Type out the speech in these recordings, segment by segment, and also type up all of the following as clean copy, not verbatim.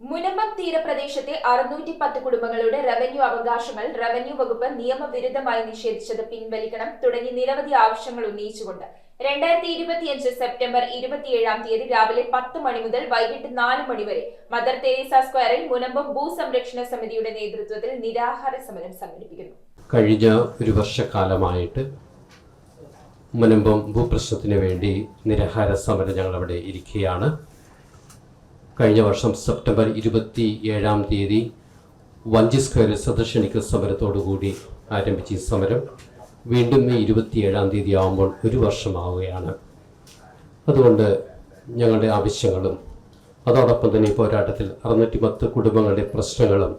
മുനമ്പം തീരപ്രദേശത്തെ 610 കുടുംബങ്ങളുടെ റവന്യൂ അവകാശങ്ങൾ റവന്യൂ വകുപ്പ് നിയമവിരുദ്ധമായി നിഷേധിച്ചത് പിൻവലിക്കണം തുടങ്ങി നിരവധി ആവശ്യങ്ങൾ ഉന്നയിച്ചുകൊണ്ട് 2025 സെപ്റ്റംബർ 27 രാവിലെ 10 മണി മുതൽ വൈകിട്ട് 4 മണി വരെ മദർ തെരേസ സ്ക്വയറിൽ മുനമ്പം ഭൂസംരക്ഷണ സമിതിയുടെ നേതൃത്വത്തിൽ നിരാഹാര സമരം സംഘടിപ്പിക്കുന്നു. കഴിഞ്ഞ ഒരു വർഷക്കാലമായിട്ട് മുനമ്പം ഭൂപ്രശ്നത്തിന് വേണ്ടി നിരാഹാര സമരം ഞങ്ങളവിടെ ഇരിക്കുകയാണ്. കഴിഞ്ഞ വർഷം സെപ്റ്റംബർ 27 വഞ്ചി സ്ക്വയറിൽ സദർശനിക്കൽ സമരത്തോടുകൂടി ആരംഭിച്ച ഈ സമരം വീണ്ടും മെയ് 27 ആകുമ്പോൾ ഒരു വർഷമാവുകയാണ്. അതുകൊണ്ട് ഞങ്ങളുടെ ആവശ്യങ്ങളും അതോടൊപ്പം തന്നെ ഈ പോരാട്ടത്തിൽ 610 കുടുംബങ്ങളുടെ പ്രശ്നങ്ങളും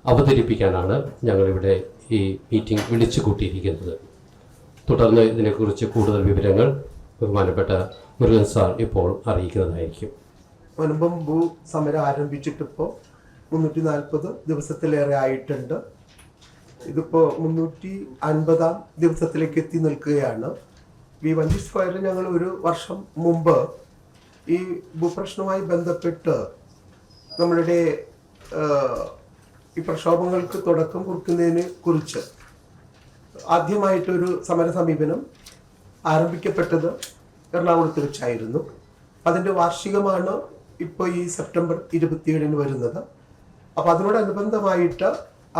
അവതരിപ്പിക്കാനാണ് ഞങ്ങളിവിടെ ഈ മീറ്റിംഗ് വിളിച്ചു കൂട്ടിയിരിക്കുന്നത്. തുടർന്ന് ഇതിനെക്കുറിച്ച് കൂടുതൽ വിവരങ്ങൾ ബഹുമാനപ്പെട്ട മുരുകൻ സാർ ഇപ്പോൾ അറിയിക്കുന്നതായിരിക്കും. മുനമ്പം ഭൂ സമരം ആരംഭിച്ചിട്ടിപ്പോൾ 340 ദിവസത്തിലേറെ ആയിട്ടുണ്ട്. ഇതിപ്പോൾ 350 ദിവസത്തിലേക്ക് എത്തി നിൽക്കുകയാണ്. ഈ വഞ്ചി സ്ക്വയറിൽ ഞങ്ങൾ ഒരു വർഷം മുമ്പ് ഈ ഭൂപ്രശ്നവുമായി ബന്ധപ്പെട്ട് നമ്മളുടെ ഈ പ്രക്ഷോഭങ്ങൾക്ക് തുടക്കം കുറിക്കുന്നതിനെ കുറിച്ച് ആദ്യമായിട്ടൊരു സമര സമീപനം ആരംഭിക്കപ്പെട്ടത് എറണാകുളത്ത് വെച്ചായിരുന്നു. അതിൻ്റെ വാർഷികമാണ് ഇപ്പോൾ ഈ സെപ്റ്റംബർ 27 വരുന്നത്. അപ്പോൾ അതിനോടനുബന്ധമായിട്ട്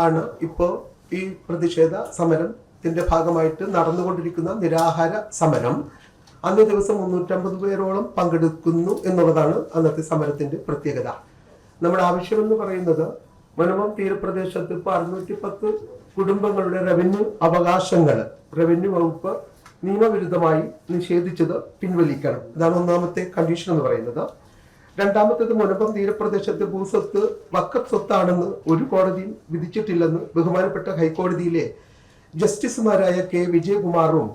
ആണ് ഇപ്പോൾ ഈ പ്രതിഷേധ സമരത്തിൻ്റെ ഭാഗമായിട്ട് നടന്നുകൊണ്ടിരിക്കുന്ന നിരാഹാര സമരം. അന്നേ ദിവസം 350 പേരോളം പങ്കെടുക്കുന്നു എന്നുള്ളതാണ് അന്നത്തെ സമരത്തിൻ്റെ പ്രത്യേകത. നമ്മുടെ ആവശ്യമെന്ന് പറയുന്നത് മുനമ്പം തീരപ്രദേശത്ത് ഇപ്പോൾ 610 കുടുംബങ്ങളുടെ റവന്യൂ അവകാശങ്ങൾ റവന്യൂ വകുപ്പ് നിയമവിരുദ്ധമായി നിഷേധിച്ചത് പിൻവലിക്കണം. ഇതാണ് ഒന്നാമത്തെ കണ്ടീഷൻ എന്ന് പറയുന്നത്. രണ്ടാമത്തേത്, മുനമ്പം തീരപ്രദേശത്ത് ഭൂസ്വത്ത് വഖഫ് സ്വത്താണെന്ന് ഒരു കോടതിയും വിധിച്ചിട്ടില്ലെന്ന് ബഹുമാനപ്പെട്ട ഹൈക്കോടതിയിലെ ജസ്റ്റിസുമാരായ കെ വിജയകുമാറും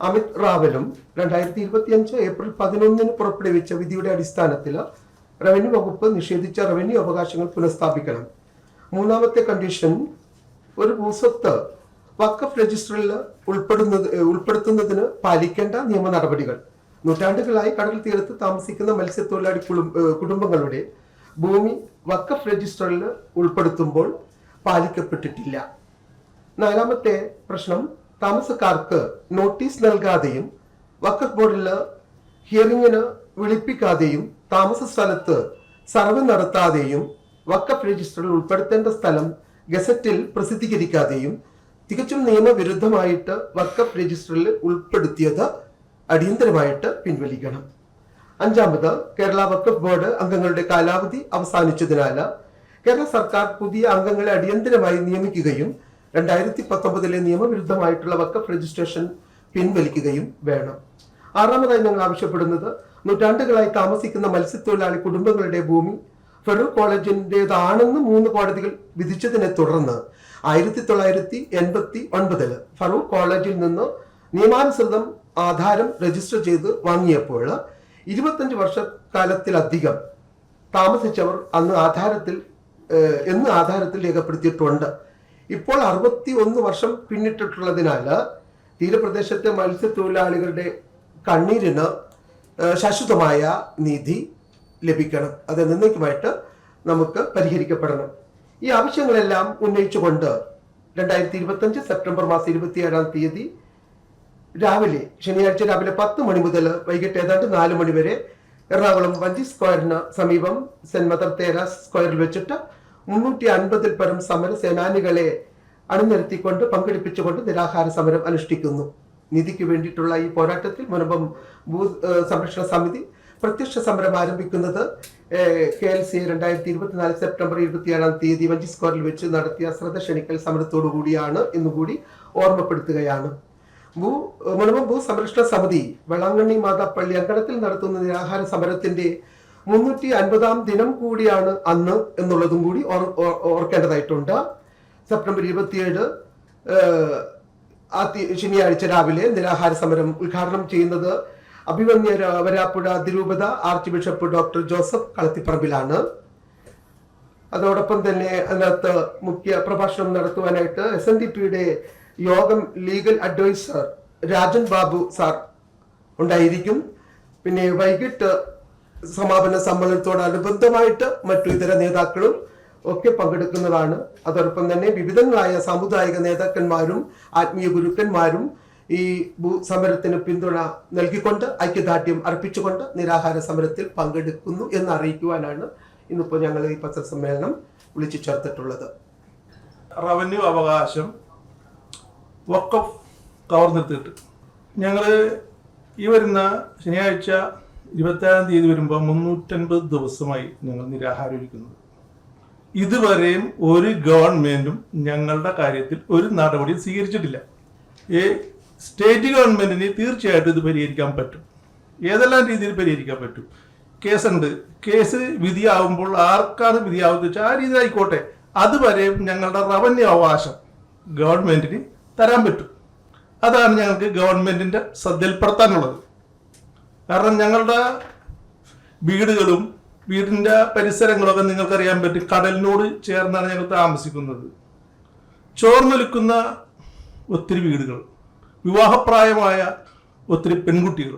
അമിത് റാവലും 2025 ഏപ്രിൽ 11 പുറപ്പെടുവിച്ച വിധിയുടെ അടിസ്ഥാനത്തിൽ റവന്യൂ വകുപ്പ് നിഷേധിച്ച റവന്യൂ അവകാശങ്ങൾ പുനഃസ്ഥാപിക്കണം. മൂന്നാമത്തെ കണ്ടീഷൻ, ഒരു ഭൂസ്വത്ത് വഖഫ് രജിസ്റ്ററിൽ ഉൾപ്പെടുത്തുന്നതിന് പാലിക്കേണ്ട നിയമ നടപടികൾ. നൂറ്റാണ്ടുകളായി കടൽ തീരത്ത് താമസിക്കുന്ന മത്സ്യത്തൊഴിലാളി കുടുംബങ്ങളുടെ ഭൂമി വഖഫ് രജിസ്റ്ററിൽ ഉൾപ്പെടുത്തുമ്പോൾ പാലിക്കപ്പെട്ടിട്ടില്ല. നാലാമത്തെ പ്രശ്നം, താമസക്കാർക്ക് നോട്ടീസ് നൽകാതെയും വഖഫ് ബോർഡിൽ ഹിയറിംഗിന് വിളിപ്പിക്കാതെയും താമസ സ്ഥലത്ത് സർവേ നടത്താതെയും വഖഫ് രജിസ്റ്ററിൽ ഉൾപ്പെടുത്തേണ്ട സ്ഥലം ഗസറ്റിൽ പ്രസിദ്ധീകരിക്കാതെയും തികച്ചും നിയമവിരുദ്ധമായിട്ട് വഖഫ് രജിസ്റ്ററിൽ ഉൾപ്പെടുത്തിയത് അടിയന്തരമായിട്ട് പിൻവലിക്കണം. അഞ്ചാമത്, കേരള വഖഫ് ബോർഡ് അംഗങ്ങളുടെ കാലാവധി അവസാനിച്ചതിനാൽ കേരള സർക്കാർ പുതിയ അംഗങ്ങളെ അടിയന്തരമായി നിയമിക്കുകയും 2019 നിയമവിരുദ്ധമായിട്ടുള്ള വഖഫ് രജിസ്ട്രേഷൻ പിൻവലിക്കുകയും വേണം. ആറാമതായി ഞങ്ങൾ ആവശ്യപ്പെടുന്നത്, നൂറ്റാണ്ടുകളായി താമസിക്കുന്ന മത്സ്യത്തൊഴിലാളി കുടുംബങ്ങളുടെ ഭൂമി ഫറൂഖ് കോളേജിൻ്റെതാണെന്ന് 3 കോടതികൾ വിധിച്ചതിനെ തുടർന്ന് 1989 ഫറൂഖ് കോളേജിൽ നിന്ന് നിയമാനുസൃതം ആധാരം രജിസ്റ്റർ ചെയ്ത് വാങ്ങിയപ്പോൾ 25 വർഷക്കാലത്തിലധികം താമസിച്ചവർ അന്ന് ആധാരത്തിൽ രേഖപ്പെടുത്തിയിട്ടുണ്ട്. ഇപ്പോൾ 61 വർഷം പിന്നിട്ടിട്ടുള്ളതിനാൽ തീരപ്രദേശത്തെ മത്സ്യത്തൊഴിലാളികളുടെ കണ്ണീരിന് ശാശ്വതമായ നീതി ലഭിക്കണം. അത് എന്നേക്കുമായിട്ട് നമുക്ക് പരിഹരിക്കപ്പെടണം. ഈ ആവശ്യങ്ങളെല്ലാം ഉന്നയിച്ചുകൊണ്ട് 2025 സെപ്റ്റംബർ 27 ശനിയാഴ്ച രാവിലെ 10 മണി മുതൽ വൈകിട്ട് ഏതാണ്ട് 4 മണി വരെ എറണാകുളം വഞ്ചി സ്ക്വയറിന് സമീപം സെന്റ് മദർ തെരേസ സ്ക്വയറിൽ വെച്ചിട്ട് 350 പരം സമര സേനാനികളെ അണിനിരത്തിക്കൊണ്ട് പങ്കെടുപ്പിച്ചുകൊണ്ട് നിരാഹാര സമരം അനുഷ്ഠിക്കുന്നു. നീതിക്ക് വേണ്ടിയിട്ടുള്ള ഈ പോരാട്ടത്തിൽ മുനമ്പം ഭൂ സംരക്ഷണ സമിതി പ്രത്യക്ഷ സമരം ആരംഭിക്കുന്നത് KLC 2024 സെപ്റ്റംബർ 27 വഞ്ചി സ്ക്വയറിൽ വെച്ച് നടത്തിയ ശ്രദ്ധ ക്ഷണിക്കൽ സമരത്തോടു കൂടിയാണ് എന്നുകൂടി ഓർമ്മപ്പെടുത്തുകയാണ്. മുനമ്പം ഭൂ സംരക്ഷണ സമിതി വെള്ളാങ്കണ്ണി മാതാപ്പള്ളി അങ്കണത്തിൽ നടത്തുന്ന നിരാഹാര സമരത്തിന്റെ 350 ദിനം കൂടിയാണ് അന്ന് എന്നുള്ളതും കൂടി ഓർക്കേണ്ടതായിട്ടുണ്ട്. സെപ്റ്റംബർ 27 ശനിയാഴ്ച രാവിലെ നിരാഹാര സമരം ഉദ്ഘാടനം ചെയ്യുന്നത് അഭിമന്യ വരാപ്പുഴ അതിരൂപത ആർച്ച് ബിഷപ്പ് ഡോക്ടർ ജോസഫ് കളത്തിപ്പറമ്പിലാണ്. അതോടൊപ്പം തന്നെ അതിനകത്ത് മുഖ്യ പ്രഭാഷണം നടത്തുവാനായിട്ട് SNDPയുടെ യോഗം legal adviser Rajan Babu sir ഉണ്ടായിരിക്കും. പിന്നെ വൈകിട്ട് സമാപന സമ്മേളനത്തോടനുബന്ധമായിട്ട് മറ്റു ഇതര നേതാക്കളും ഒക്കെ പങ്കെടുക്കുന്നതാണ്. അതോടൊപ്പം തന്നെ വിവിധങ്ങളായ സാമുദായിക നേതാക്കന്മാരും ആത്മീയ ഗുരുക്കന്മാരും ഈ സമരത്തിന് പിന്തുണ നൽകിക്കൊണ്ട് ഐക്യദാർഢ്യം അർപ്പിച്ചുകൊണ്ട് നിരാഹാര സമരത്തിൽ പങ്കെടുക്കുന്നു എന്ന് അറിയിക്കുവാനാണ് ഇന്നിപ്പോൾ ഞങ്ങൾ ഈ പത്രസമ്മേളനം വിളിച്ചു ചേർത്തിട്ടുള്ളത്. റവന്യൂ അവകാശം വഖഫ് കവർന്നെടുത്തിട്ട് ഞങ്ങൾ ഈ വരുന്ന ശനിയാഴ്ച 27-ാം തീയതി വരുമ്പോൾ 350 ദിവസമായി ഞങ്ങൾ നിരാഹാരം ഇരിക്കുന്നത്. ഇതുവരെയും ഒരു ഗവൺമെന്റും ഞങ്ങളുടെ കാര്യത്തിൽ ഒരു നടപടിയും സ്വീകരിച്ചിട്ടില്ല. സ്റ്റേറ്റ് ഗവൺമെന്റിന് തീർച്ചയായിട്ടും ഇത് പരിഹരിക്കാൻ പറ്റും. ഏതെല്ലാം രീതിയിൽ പരിഹരിക്കാൻ പറ്റും. കേസുണ്ട്. കേസ് വിധിയാവുമ്പോൾ ആർക്കാണ് വിധിയാവുന്നത് വെച്ചാൽ ആ രീതിയിൽ ആയിക്കോട്ടെ. അതുവരെയും ഞങ്ങളുടെ റവന്യൂ അവകാശം ഗവൺമെന്റിന് തരാൻ പറ്റും. അതാണ് ഞങ്ങൾക്ക് ഗവൺമെന്റിന്റെ ശ്രദ്ധയിൽപ്പെടുത്താനുള്ളത്. കാരണം ഞങ്ങളുടെ വീടുകളും വീടിൻ്റെ പരിസരങ്ങളൊക്കെ നിങ്ങൾക്കറിയാൻ പറ്റും, കടലിനോട് ചേർന്നാണ് ഞങ്ങൾ താമസിക്കുന്നത്. ചോർന്നൊലിക്കുന്ന ഒത്തിരി വീടുകൾ, വിവാഹപ്രായമായ ഒത്തിരി പെൺകുട്ടികൾ,